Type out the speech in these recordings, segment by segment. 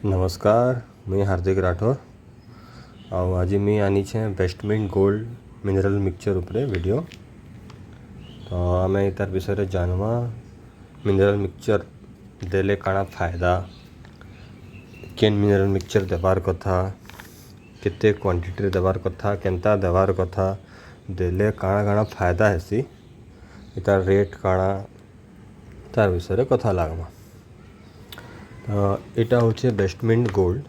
नमस्कार, मैं हार्दिक राठौर ଆଉ ଆଜି ମୁଇଁ ଆନିଛେ ବେଷ୍ଟମିଣ୍ଟ ଗୋଲ୍ଡ ମିନେରାଲ ମିକ୍ସଚର ଉପରେ ଭିଡ଼ିଓ। ତ ଆମେ ତାର ବିଷୟରେ ଜାନମା ମିନେରାଲ ମିକ୍ସଚର ଦେଲେ କାଣା फायदा, କେନ୍ ମିନେରାଲ ମିକ୍ସଚର ଦେବାର୍ କଥା, କେତେ କ୍ୱାଣ୍ଟିटीरे देवार कथा, केन्ता देवार कथा, देले काଣା काଣା फायदा हेसी, तार रेट काଣା, तार विषय कथा लागमा। इटा होचे बेस्टमिंट गोल्ड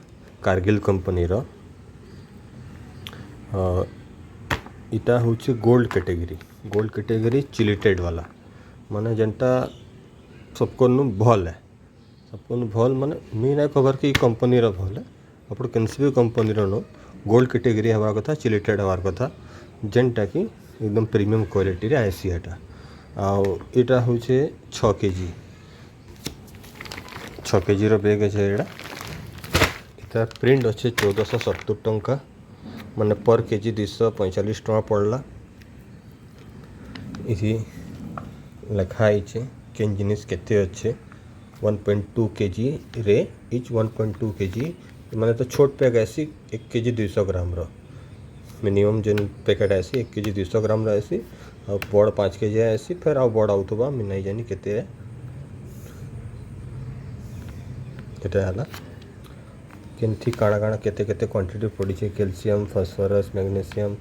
कारगिल कंपनी रो। इटा होचे गोल्ड कैटेगरी चिलिटेड वाला, माने जेनटा सबको भल है, सबको भल माने मी ना खबर कि कंपनी रो भल है। आप कैंसी भी कंपनी रो नो गोल्ड कैटेगरी हवा कथा, चिलिटेड हवार कथा, जेनटा कि एकदम प्रीमियम क्वालिटी रे आईसी एटा। इटा होचे 6 केजी 6 केजी रो बैग है एटा। इतार प्रिंट अच्छे 1470 टंका, माने पर केजी 245 टंका पड़ला। इसी लिखाई केन जिनिस केते अच्छे 1.2 केजी रे इच 1.2 केजी, माने तो छोट पैक ऐसी 1 केजी 200 ग्राम रो मिनिमम जेन पैकेट ऐसी 1 केजी 200 ग्राम रो ऐसी, और बड़ 5 केजी ऐसी, फिर आउ बड़ आउथबा मैं नहीं जानी केते है केनथी काଣା काଣା केते केते क्वांटिटी पड़ी छे, कैल्शियम, फॉस्फोरस, मैग्नीशियम,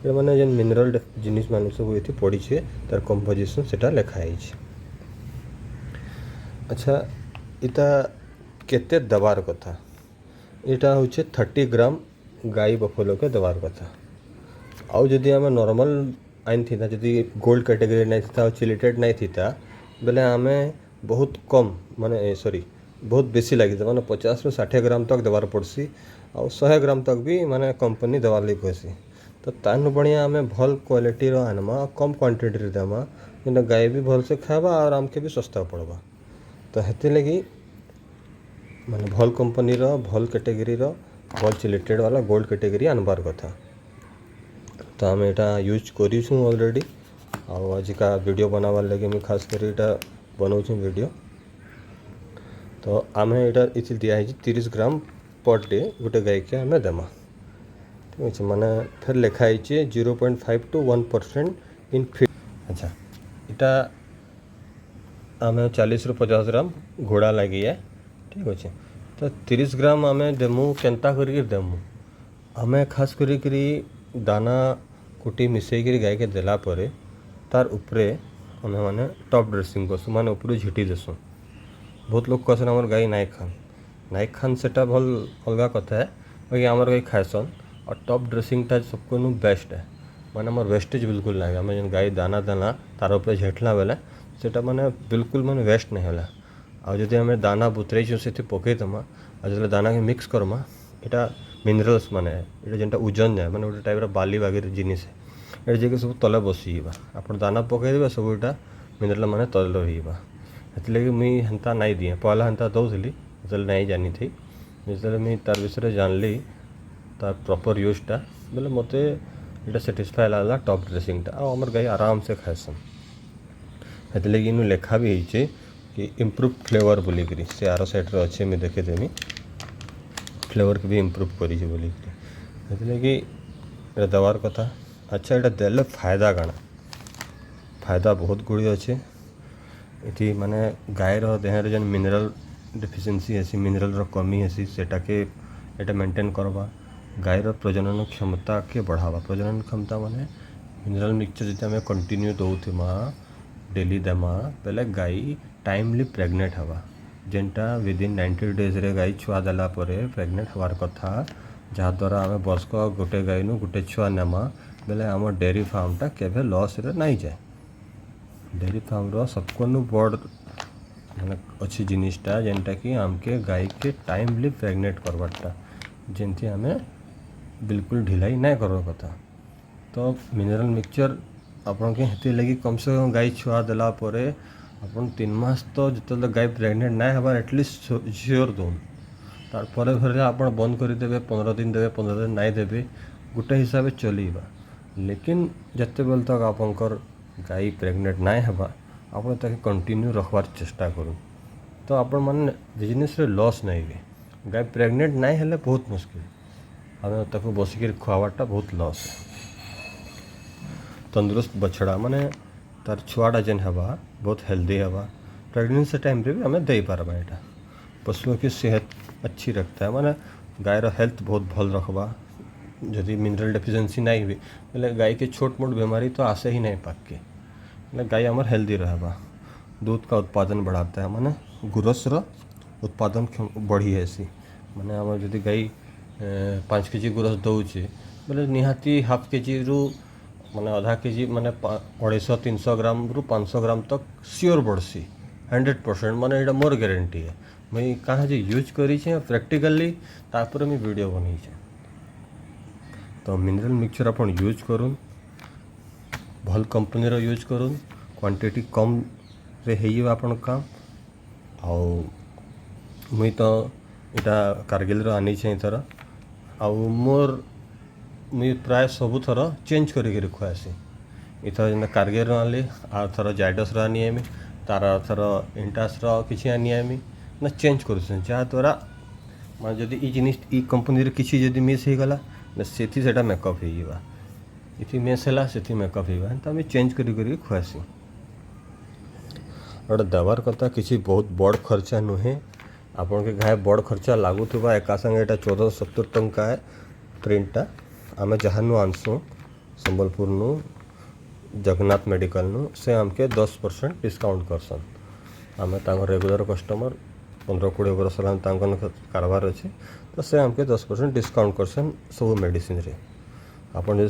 ये माने जेन मिनरल जिनिस माने सब एथि पड़ी छे, तार कंपोजिशन सेटा लिखाई छे। अच्छा, इता केते दबार कथा, इटा होचे 30 ग्राम गाई बफलो के दबार कथा। आउ जदि आमे नॉर्मल आइन थिता, जदि गोल्ड कैटेगरी नहीं थिता, चिलिटेड नहीं थिता बेले आमे बहुत कम माने सॉरी बहुत बेसी लगी था, माने 50 ରୁ 60 ग्राम तक देवार पड़सी, और 100 ग्राम तक भी माने कंपनी देवार लगी कहसी। तो तान बढ़िया आमे भल क्वालिटी रो आनमा, कम क्वांटिटी रे देमा, जेना गाय भी भल से खाबा और आमके भी सस्ता पड़बा। तो हेते लगी माने भल कंपनी रो, भल कैटेगरी रो, भल चिलिटेड वाला गोल्ड कैटेगरी आनबार कथा। तो आमे एटा यूज करिछु ऑलरेडी, और आज का वीडियो बनावार लगे मैं खास कर एटा बनाउछु वीडियो। तो आमे एटा इथि दिया है 30 ग्राम पर डे गोटे गाय के आमे देमा, ठीक अच्छे। माने फिर लिखा है 0.5 to 1% इन फीड। अच्छा, इटा आमे 40 ରୁ 50 ग्राम घोड़ा लगी है, ठीक अच्छे। तो 30 ग्राम आमे देमु, केन्ता करके देमु आमे खास करी दाना कुटी मिसई करी गाय के देला परे तार उपरे आमे माने टॉप ड्रेसिंग करसु, माने ऊपर झिटी देसु। बहुत लोग कहसन आमर गाय नाई खान सेटा भल अलग कथा है, बाकी आमर गाय खाएसन। और टॉप ड्रेसिंगटा सबको बेस्ट है, माने आमर वेस्टेज बिल्कुल ना आम जेन गाय दाना दाना तार ऊपर झेटला बेले सेटा माने बिल्कुल माने वेस्ट नहीं होला। आ जदि आम दाना बुतरेछु से पकईदमा, और जो दाना के मिक्स करमा, एटा मिनरल्स माने एटा जेनटा ओजन जाए, माने गोटे टाइप बाली वगैरह जिनिस है, ये सब तले बसीबा। आप दाना पकईदेवे सब एटा मिनरल माने तले रहीबा। हेतलगे मुई हेन्ता नहीं दिए, पहला हेन्ता दौली जो नहीं जानी थी, जो मुई तार विषय जानली तार प्रॉपर यूजटा बोले मत ये सेटिस्फाई लगला टॉप ड्रेसिंगटा। और आमर गाय आराम से खाएसन, हेतलगे इनु लेखा भी है कि इम्प्रूव फ्लेवर बोलिकी से आर साइड रे अच्छे, मैं देखेदेमी फ्लेवर के भी इम्प्रूव करी बोलिकी, हेतलगे ये देवार कथा। अच्छा, ये देले फायदा काଣା, फायदा बहुत गुड़ी अच्छे। इति माने गायर देहर जेन मिनरल डिफिशिएंसी हेसी, मिनरल रो कमी हेसी, सेटा के एटा मेंटेन करबा। गायर प्रजनन क्षमता के बढ़ावा, प्रजनन क्षमता माने मिनरल मिक्सचर जति आमे कंटिन्यू दउथिमा डेली देमा बेले गाय टाइमली प्रेग्नेंट हवा, जेनटा विदिन 90 डेज रे गाय छुआ देला परे प्रेग्नेंट हवार कथा। जहाँ द्वारा आमे बर्षक गोटे गाय नु गोटे छुआ नेमा बेले आम डेयरी फार्मटा केबे लॉस रे नहीं जाए। डेयरी फार्म रो सबको बड़ माने अच्छी जिनिसटा जेनटा कि आमके गाय के टाइमली प्रेग्नेंट करवाटा, जेनथी आमे बिल्कुल ढिलाई नहीं करवा कथा। तो मिनरल मिक्सचर आपन के हेती लगी कम से कम गाय छुआ देला परे आपन 3 मास तो जिते गाय प्रेग्नेंट नहीं हबार एटलिस्ट श्योर दौन, तार परे फिर आपन बंद कर देबे, 15 दिन देबे, 15 दिन नहीं देबे, गोटे हिसाब से चलीबा। लेकिन जते बेल तक आपनकर गाय प्रेग्नेंट नहीं हवा आप कंटिन्यू रखबार चेष्टा करूँ, तो आपण माने बिजनेस रे लॉस नहीं हुए। गाय प्रेग्नेंट नहीं हेले बहुत मुश्किल आम ताको बसिक खुआवाटा बहुत लॉस है। तंदुरुस्त बछड़ा माने तार छुआटा जेन हवा बहुत हेल्दी हवा प्रेगनेंसी टाइम रे भी आम दे पार्बा। यहाँ पशुओं की सेहत अच्छी रखता है माने गायर हेल्थ बहुत भल रखबा। जदि मिनरल डेफिशिएंसी नहीं हुई बोले गाय के छोट मोट बीमारी तो आसे ही नहीं पाक के मतलब गाय हमार हेल्दी रहबा। दूध का उत्पादन बढ़ाता है माने गुरस उत्पादन बढ़ी है सी माने आम जदि गाय 5 केजी गुरस दौचे बोले निहाती हाफ केजी रु माने आधा केजी माने 250-300 ग्राम रु 500 ग्राम तक सियोर बढ़सी 100% माने यहाँ मोर गारंटी है। मुई कहाँ जे यूज करी प्रैक्टिकली तापर मुझे वीडियो बनी तो मिनरल मिक्सचर अपन यूज करूँ भल कंपनी रो यूज करूँ क्वांटिटी कम रे है आपन काम आउ मुई तो इटा कारगिल रो आनी थर आउ मोर मुई प्राय सबू थर चेंज करी खुआसी। इथर जेन कारगिल रो आनी आ थर जाइडस रो आनी आमी तार थर इंटास रो किछि आनी आमी ना चेंज कर जहाँद्वारा मैं जदि ई जिनिस ई कंपनी रे किछि जदि मिस हो गला ना सेठी सेटा मेकअप हो इति मिस है से मेकअप हो तो आम चेंज करी खुआसी। गोटे देवार कथा किसी बहुत बड़ खर्चा नुहे आपन के गाय बड़ खर्चा लगुवा एका संगे यहाँ 1470 टंका है प्रिंटा आम जहाँ नु आनसु संबलपुर नु जगन्नाथ मेडिकल नु से आमके 10% डिस्काउंट करसन। आम रेगुलर कस्टमर 15-20 वर्ष कारबार अच्छे तो से आमके 10% डिस्काउंट करसन सब मेडिसिन रे। आपन